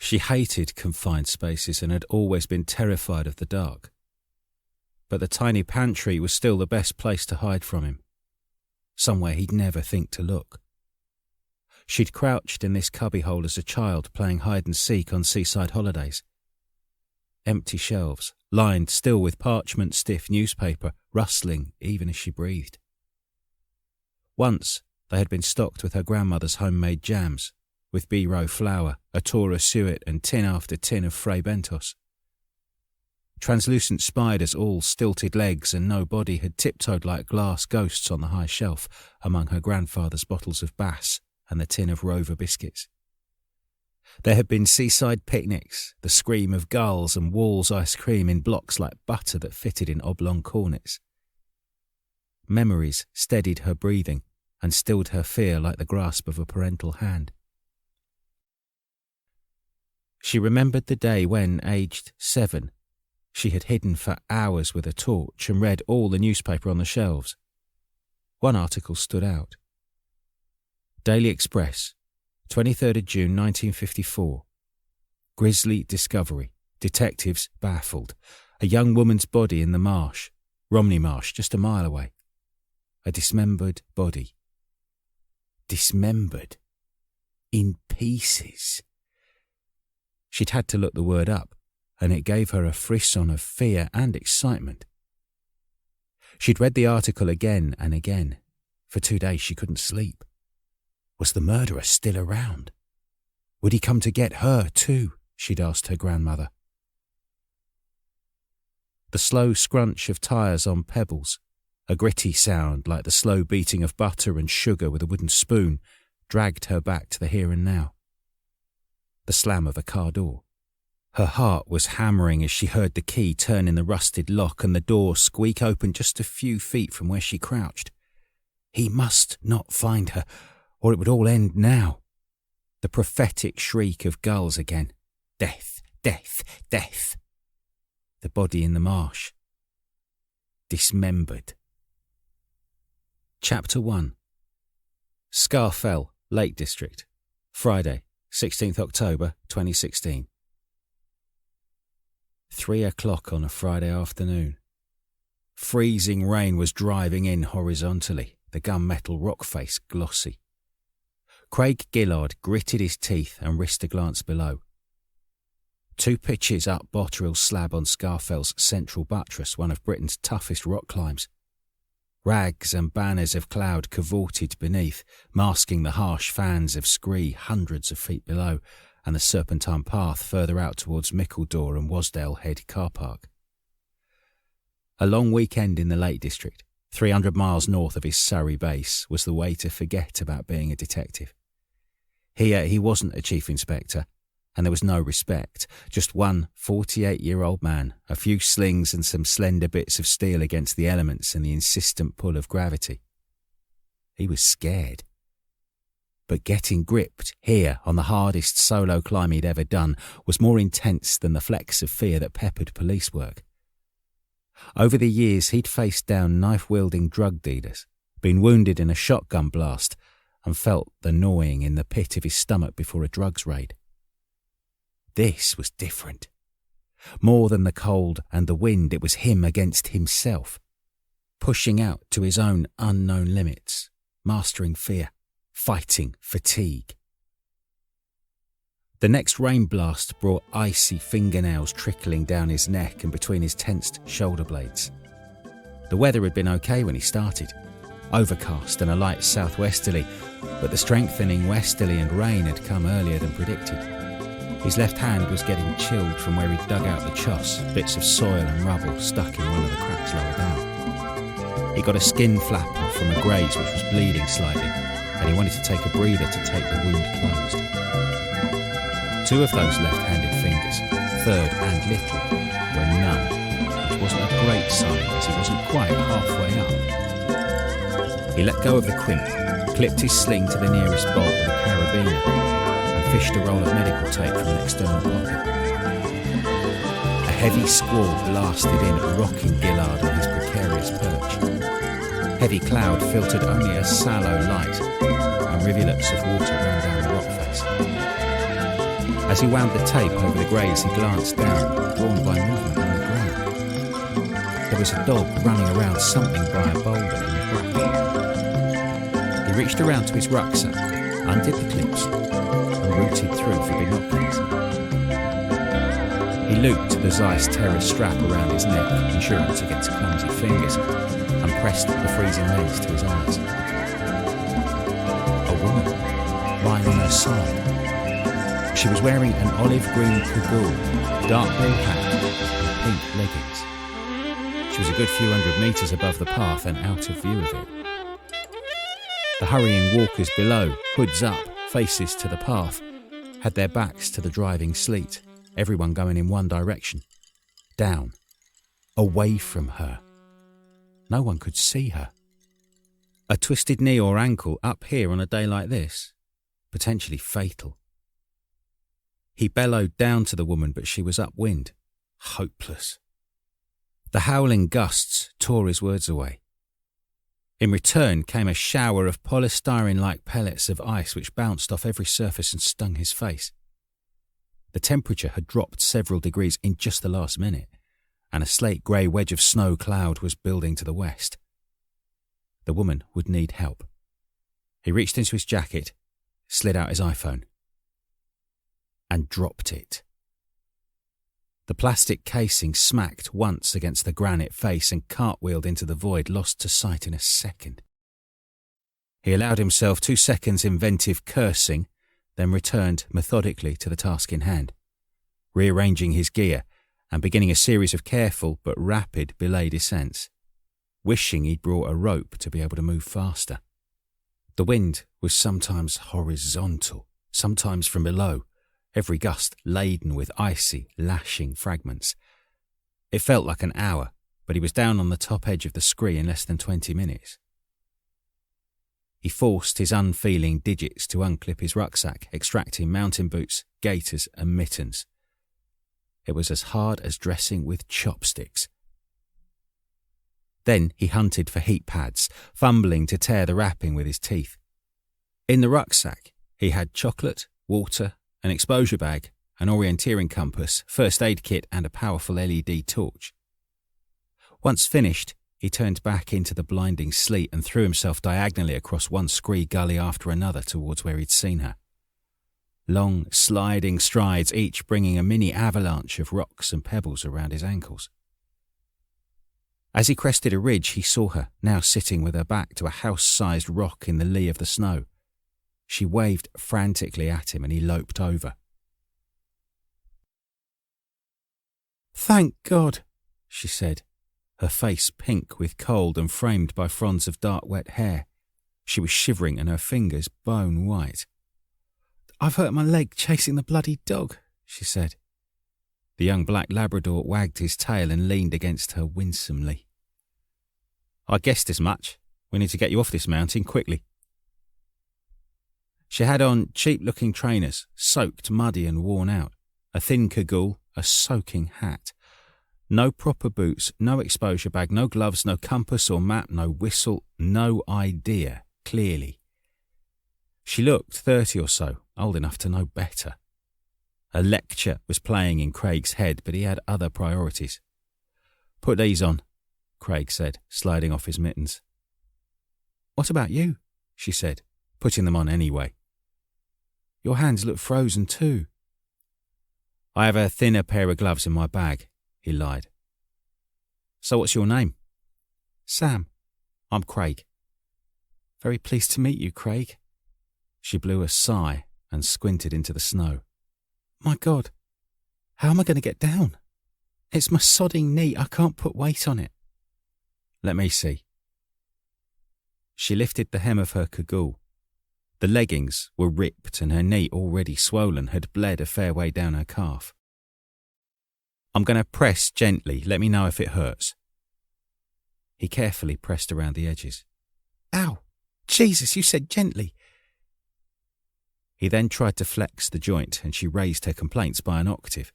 She hated confined spaces and had always been terrified of the dark. But the tiny pantry was still the best place to hide from him, somewhere he'd never think to look. She'd crouched in this cubbyhole as a child playing hide-and-seek on seaside holidays. Empty shelves, lined still with parchment-stiff newspaper, rustling even as she breathed. Once they had been stocked with her grandmother's homemade jams, with B-row flour, a Tora suet and tin after tin of Fray Bentos. Translucent spiders, all stilted legs and no body, had tiptoed like glass ghosts on the high shelf among her grandfather's bottles of Bass and the tin of Rover biscuits. There had been seaside picnics, the scream of gulls and Wall's ice cream in blocks like butter that fitted in oblong cornets. Memories steadied her breathing and stilled her fear like the grasp of a parental hand. She remembered the day when, aged 7, she had hidden for hours with a torch and read all the newspaper on the shelves. One article stood out. Daily Express, 23rd of June 1954. Grisly discovery. Detectives baffled. A young woman's body in the Marsh, Romney Marsh, just a mile away. A dismembered body. Dismembered. In pieces. She'd had to look the word up, and it gave her a frisson of fear and excitement. She'd read the article again and again. For 2 days she couldn't sleep. Was the murderer still around? Would he come to get her too? She'd asked her grandmother. The slow scrunch of tyres on pebbles, a gritty sound like the slow beating of butter and sugar with a wooden spoon, dragged her back to the here and now. The slam of a car door. Her heart was hammering as she heard the key turn in the rusted lock and the door squeak open just a few feet from where she crouched. He must not find her, or it would all end now. The prophetic shriek of gulls again. Death, death, death. The body in the marsh. Dismembered. Chapter 1. Scarfell, Lake District. Friday, 16th October 2016. 3 o'clock on a Friday afternoon. Freezing rain was driving in horizontally, the gunmetal rock face glossy. Craig Gillard gritted his teeth and risked a glance below. 2 pitches up Botterill slab on Scarfell's central buttress, one of Britain's toughest rock climbs. Rags and banners of cloud cavorted beneath, masking the harsh fans of scree hundreds of feet below, and the serpentine path further out towards Mickledore and Wasdale Head car park. A long weekend in the Lake District, 300 miles north of his Surrey base, was the way to forget about being a detective. Here he wasn't a chief inspector, and there was no respect, just one 48-year-old man, a few slings and some slender bits of steel against the elements and the insistent pull of gravity. He was scared. But getting gripped here on the hardest solo climb he'd ever done was more intense than the flecks of fear that peppered police work. Over the years he'd faced down knife-wielding drug dealers, been wounded in a shotgun blast, and felt the gnawing in the pit of his stomach before a drugs raid. This was different. More than the cold and the wind, it was him against himself, pushing out to his own unknown limits, mastering fear, fighting fatigue. The next rain blast brought icy fingernails trickling down his neck and between his tensed shoulder blades. The weather had been okay when he started, overcast and a light southwesterly, but the strengthening westerly and rain had come earlier than predicted. His left hand was getting chilled from where he'd dug out the choss, bits of soil and rubble stuck in one of the cracks lower down. He got a skin flap off from a graze which was bleeding slightly, and he wanted to take a breather to take the wound closed. 2 of those left-handed fingers, third and little, were numb, which wasn't a great sign as he wasn't quite halfway up. He let go of the quint, clipped his sling to the nearest bolt with a carabiner, and fished a roll of medical tape from an external pocket. A heavy squall blasted in, rocking Gillard on his precarious perch. Heavy cloud filtered only a sallow light, and rivulets of water ran down the rock face. As he wound the tape over the graze, he glanced down, drawn by movement on the ground. There was a dog running around something by a boulder in the brush. He reached around to his rucksack, undid the clips, and rooted through for binoculars. He looped the Zeiss Terror strap around his neck, insurance against clumsy fingers, and pressed the freezing lens to his eyes. A woman, lying on her side. She was wearing an olive-green cagoule, dark blue hat, and pink leggings. She was a good few hundred metres above the path and out of view of it. The hurrying walkers below, hoods up, faces to the path, had their backs to the driving sleet, everyone going in one direction, down, away from her. No one could see her. A twisted knee or ankle up here on a day like this, potentially fatal. He bellowed down to the woman, but she was upwind, hopeless. The howling gusts tore his words away. In return came a shower of polystyrene-like pellets of ice which bounced off every surface and stung his face. The temperature had dropped several degrees in just the last minute, and a slate-grey wedge of snow cloud was building to the west. The woman would need help. He reached into his jacket, slid out his iPhone, and dropped it. The plastic casing smacked once against the granite face and cartwheeled into the void, lost to sight in a second. He allowed himself 2 seconds inventive cursing, then returned methodically to the task in hand, rearranging his gear and beginning a series of careful but rapid belay descents, wishing he'd brought a rope to be able to move faster. The wind was sometimes horizontal, sometimes from below, every gust laden with icy, lashing fragments. It felt like an hour, but he was down on the top edge of the scree in less than 20 minutes. He forced his unfeeling digits to unclip his rucksack, extracting mountain boots, gaiters and mittens. It was as hard as dressing with chopsticks. Then he hunted for heat pads, fumbling to tear the wrapping with his teeth. In the rucksack, he had chocolate, water, an exposure bag, an orienteering compass, first aid kit and a powerful LED torch. Once finished, he turned back into the blinding sleet and threw himself diagonally across one scree gully after another towards where he'd seen her. Long, sliding strides, each bringing a mini avalanche of rocks and pebbles around his ankles. As he crested a ridge, he saw her, now sitting with her back to a house-sized rock in the lee of the snow. She waved frantically at him and he loped over. "Thank God," she said, her face pink with cold and framed by fronds of dark wet hair. She was shivering and her fingers bone white. "I've hurt my leg chasing the bloody dog," she said. The young black Labrador wagged his tail and leaned against her winsomely. "I guessed as much. We need to get you off this mountain quickly." She had on cheap-looking trainers, soaked, muddy and worn out, a thin cagoule, a soaking hat. No proper boots, no exposure bag, no gloves, no compass or map, no whistle, no idea, clearly. She looked 30 or so, old enough to know better. A lecture was playing in Craig's head, but he had other priorities. "Put these on," Craig said, sliding off his mittens. "What about you?" she said, putting them on anyway. "Your hands look frozen too." "I have a thinner pair of gloves in my bag," he lied. "So what's your name?" "Sam." "I'm Craig." "Very pleased to meet you, Craig." She blew a sigh and squinted into the snow. "My God, how am I going to get down? It's my sodding knee. I can't put weight on it." "Let me see." She lifted the hem of her cagoule. The leggings were ripped and her knee, already swollen, had bled a fair way down her calf. "I'm going to press gently. Let me know if it hurts." He carefully pressed around the edges. "Ow! Jesus, you said gently." He then tried to flex the joint and she raised her complaints by an octave.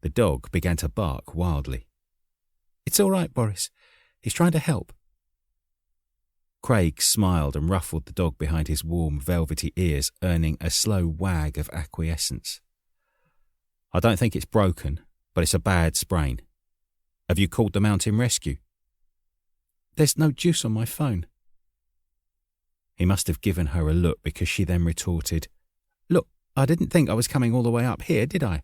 The dog began to bark wildly. "It's all right, Boris. He's trying to help." Craig smiled and ruffled the dog behind his warm, velvety ears, earning a slow wag of acquiescence. I don't think it's broken, but it's a bad sprain. Have you called the mountain rescue?" "There's no juice on my phone." He must have given her a look, because she then retorted, "Look, I didn't think I was coming all the way up here, did I?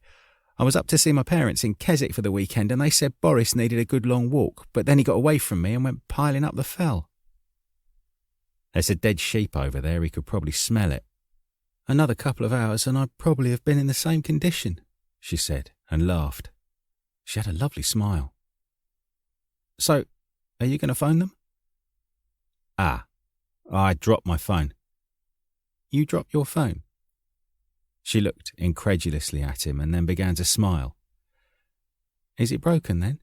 I was up to see my parents in Keswick for the weekend, and they said Boris needed a good long walk, but then he got away from me and went piling up the fell." "There's a dead sheep over there. He could probably smell it." "Another couple of hours and I'd probably have been in the same condition," she said, and laughed. She had a lovely smile. "So, are you going to phone them?" I dropped my phone." "You dropped your phone?" She looked incredulously at him and then began to smile. "Is it broken then?"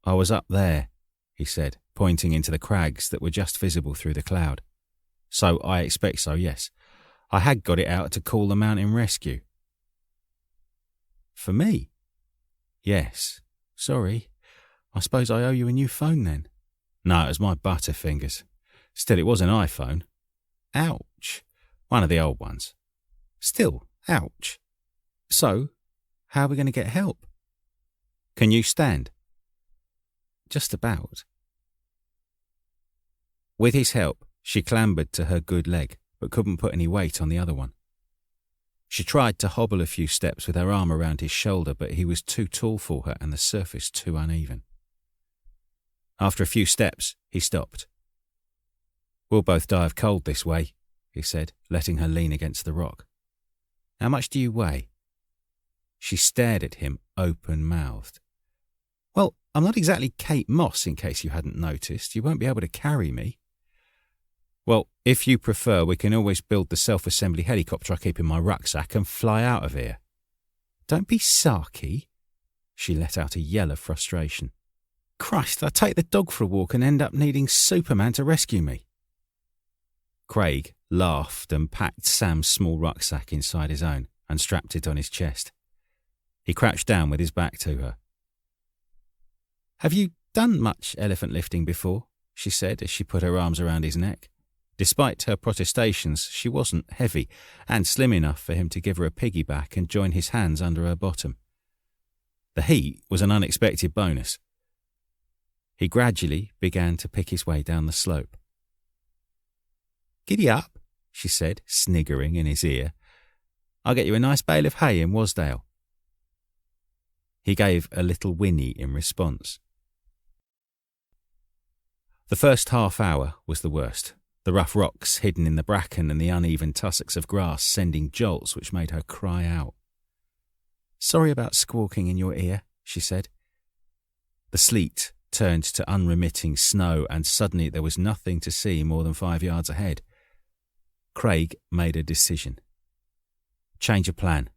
"I was up there," he said, pointing into the crags that were just visible through the cloud. "So I expect so, yes. I had got it out to call the mountain rescue." "For me?" "Yes." "Sorry. I suppose I owe you a new phone then." "No, it was my butterfingers. Still, it was an iPhone." "Ouch." "One of the old ones." "Still, ouch. So, how are we going to get help?" "Can you stand?" "Just about." With his help, she clambered to her good leg, but couldn't put any weight on the other one. She tried to hobble a few steps with her arm around his shoulder, but he was too tall for her and the surface too uneven. After a few steps, he stopped. "We'll both die of cold this way," he said, letting her lean against the rock. "How much do you weigh?" She stared at him open-mouthed. "Well, I'm not exactly Kate Moss, in case you hadn't noticed. You won't be able to carry me." "Well, if you prefer, we can always build the self-assembly helicopter I keep in my rucksack and fly out of here." "Don't be sarky." She let out a yell of frustration. "Christ, I'd take the dog for a walk and end up needing Superman to rescue me." Craig laughed and packed Sam's small rucksack inside his own and strapped it on his chest. He crouched down with his back to her. "Have you done much elephant lifting before?" she said as she put her arms around his neck. Despite her protestations, she wasn't heavy and slim enough for him to give her a piggyback and join his hands under her bottom. The heat was an unexpected bonus. He gradually began to pick his way down the slope. "Giddy up," she said, sniggering in his ear. "I'll get you a nice bale of hay in Wasdale." He gave a little whinny in response. The first half hour was the worst, the rough rocks hidden in the bracken and the uneven tussocks of grass sending jolts which made her cry out. "Sorry about squawking in your ear," she said. The sleet turned to unremitting snow, and suddenly there was nothing to see more than 5 yards ahead. Craig made a decision. "Change of plan.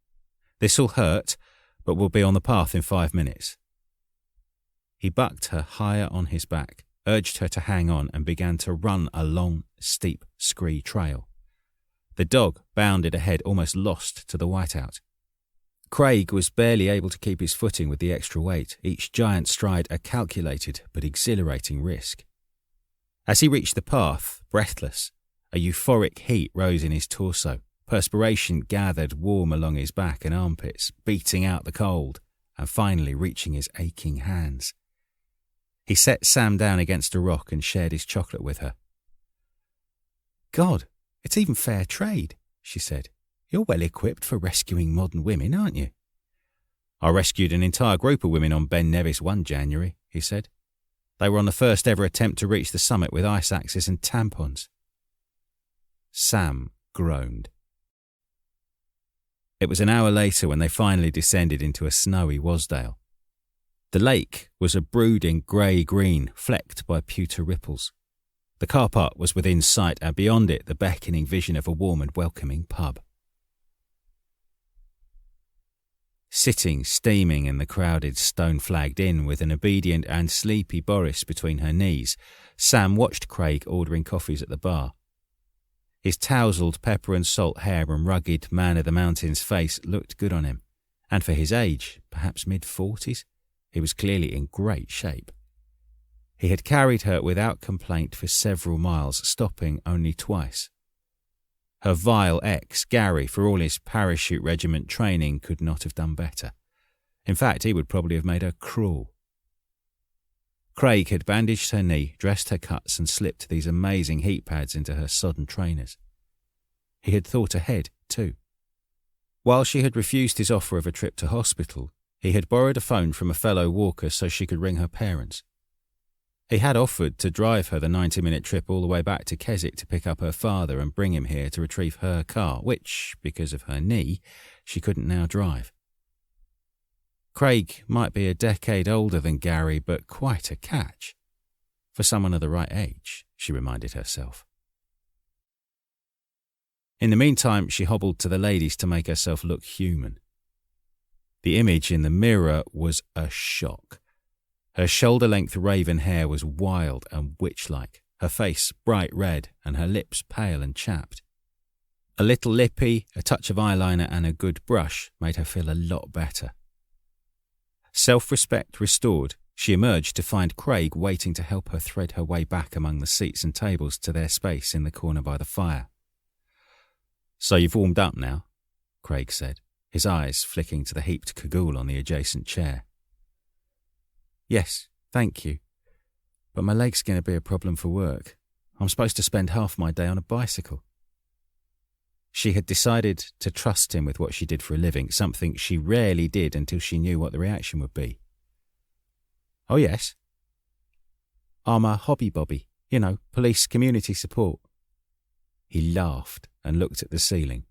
This'll hurt, but we'll be on the path in 5 minutes." He bucked her higher on his back, urged her to hang on, and began to run a long, steep scree trail. The dog bounded ahead, almost lost to the whiteout. Craig was barely able to keep his footing with the extra weight, each giant stride a calculated but exhilarating risk. As he reached the path, breathless, a euphoric heat rose in his torso. Perspiration gathered warm along his back and armpits, beating out the cold, and finally reaching his aching hands. He set Sam down against a rock and shared his chocolate with her. "God, it's even fair trade," she said. "You're well equipped for rescuing modern women, aren't you?" "I rescued an entire group of women on Ben Nevis one January," he said. "They were on the first ever attempt to reach the summit with ice axes and tampons." Sam groaned. It was an hour later when they finally descended into a snowy Wasdale. The lake was a brooding grey-green, flecked by pewter ripples. The car park was within sight, and beyond it the beckoning vision of a warm and welcoming pub. Sitting steaming in the crowded stone-flagged inn with an obedient and sleepy Boris between her knees, Sam watched Craig ordering coffees at the bar. His tousled pepper and salt hair and rugged man-of-the-mountains face looked good on him, and for his age, perhaps mid-40s, he was clearly in great shape. He had carried her without complaint for several miles, stopping only twice. Her vile ex, Gary, for all his parachute regiment training, could not have done better. In fact, he would probably have made her cruel. Craig had bandaged her knee, dressed her cuts, and slipped these amazing heat pads into her sodden trainers. He had thought ahead, too. While she had refused his offer of a trip to hospital, he had borrowed a phone from a fellow walker so she could ring her parents. He had offered to drive her the 90-minute trip all the way back to Keswick to pick up her father and bring him here to retrieve her car, which, because of her knee, she couldn't now drive. Craig might be a decade older than Gary, but quite a catch. For someone of the right age, she reminded herself. In the meantime, she hobbled to the ladies to make herself look human. The image in the mirror was a shock. Her shoulder-length raven hair was wild and witch-like, her face bright red and her lips pale and chapped. A little lippy, a touch of eyeliner and a good brush made her feel a lot better. Self-respect restored, she emerged to find Craig waiting to help her thread her way back among the seats and tables to their space in the corner by the fire. "So you've warmed up now?" Craig said, his eyes flicking to the heaped cagoule on the adjacent chair. "Yes, thank you. But my leg's going to be a problem for work. I'm supposed to spend half my day on a bicycle." She had decided to trust him with what she did for a living, something she rarely did until she knew what the reaction would be. "Oh, yes. I'm a hobby bobby, police community support." He laughed and looked at the ceiling.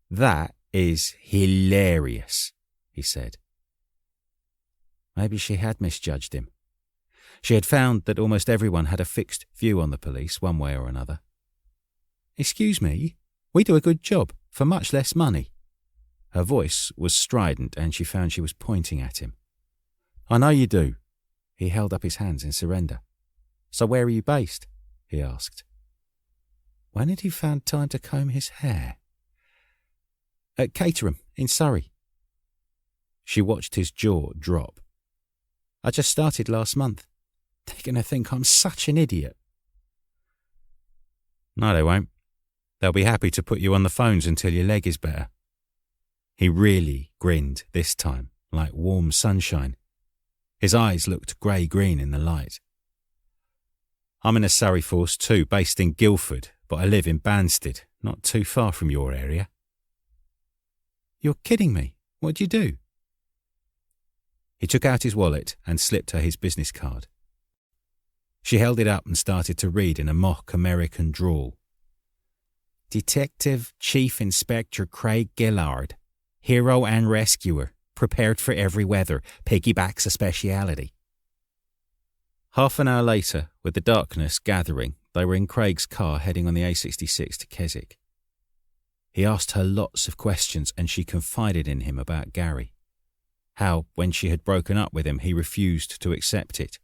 "That is hilarious," he said. Maybe she had misjudged him. She had found that almost everyone had a fixed view on the police, one way or another. "Excuse me, we do a good job for much less money." Her voice was strident and she found she was pointing at him. "I know you do." He held up his hands in surrender. "So where are you based?" he asked. When had he found time to comb his hair? "At Caterham, in Surrey." She watched his jaw drop. "I just started last month. They're going to think I'm such an idiot." "No, they won't. They'll be happy to put you on the phones until your leg is better." He really grinned this time, like warm sunshine. His eyes looked grey-green in the light. "I'm in a Surrey force too, based in Guildford, but I live in Banstead, not too far from your area." "You're kidding me. What do you do?" He took out his wallet and slipped her his business card. She held it up and started to read in a mock American drawl. "Detective Chief Inspector Craig Gillard, hero and rescuer, prepared for every weather, piggyback's a speciality." Half an hour later, with the darkness gathering, they were in Craig's car heading on the A66 to Keswick. He asked her lots of questions and she confided in him about Gary. How, when she had broken up with him, he refused to accept it.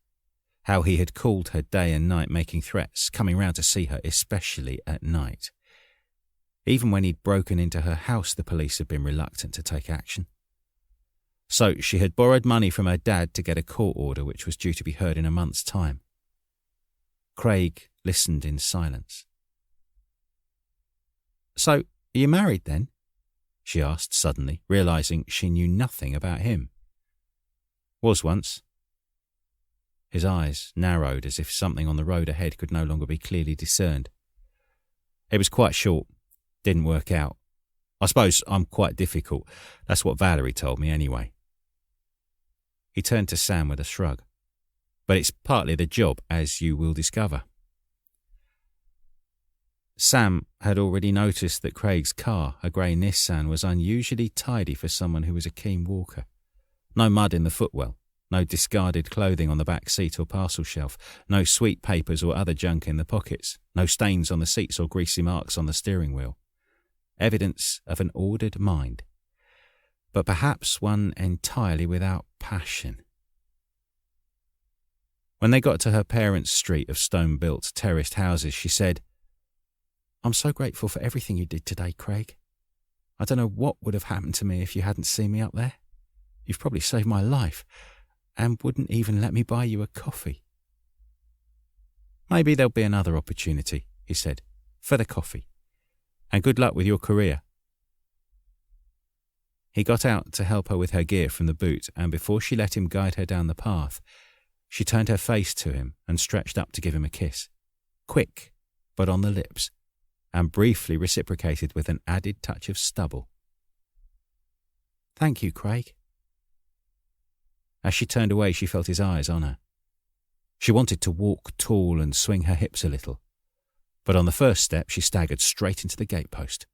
How he had called her day and night making threats, coming round to see her, especially at night. Even when he'd broken into her house, the police had been reluctant to take action. So she had borrowed money from her dad to get a court order which was due to be heard in a month's time. Craig listened in silence. "So, are you married then?" she asked suddenly, realising she knew nothing about him. "Was once." His eyes narrowed as if something on the road ahead could no longer be clearly discerned. "It was quite short. Didn't work out. I suppose I'm quite difficult. That's what Valerie told me anyway." He turned to Sam with a shrug. "But it's partly the job, as you will discover." Sam had already noticed that Craig's car, a grey Nissan, was unusually tidy for someone who was a keen walker. No mud in the footwell, no discarded clothing on the back seat or parcel shelf, no sweet papers or other junk in the pockets, no stains on the seats or greasy marks on the steering wheel. Evidence of an ordered mind, but perhaps one entirely without passion. When they got to her parents' street of stone-built, terraced houses, she said, "I'm so grateful for everything you did today, Craig. I don't know what would have happened to me if you hadn't seen me up there. You've probably saved my life, and wouldn't even let me buy you a coffee." "Maybe there'll be another opportunity," he said, "for the coffee. And good luck with your career." He got out to help her with her gear from the boot, and before she let him guide her down the path, she turned her face to him and stretched up to give him a kiss. Quick, but on the lips, and briefly reciprocated with an added touch of stubble. "Thank you, Craig." As she turned away, she felt his eyes on her. She wanted to walk tall and swing her hips a little, but on the first step she staggered straight into the gatepost.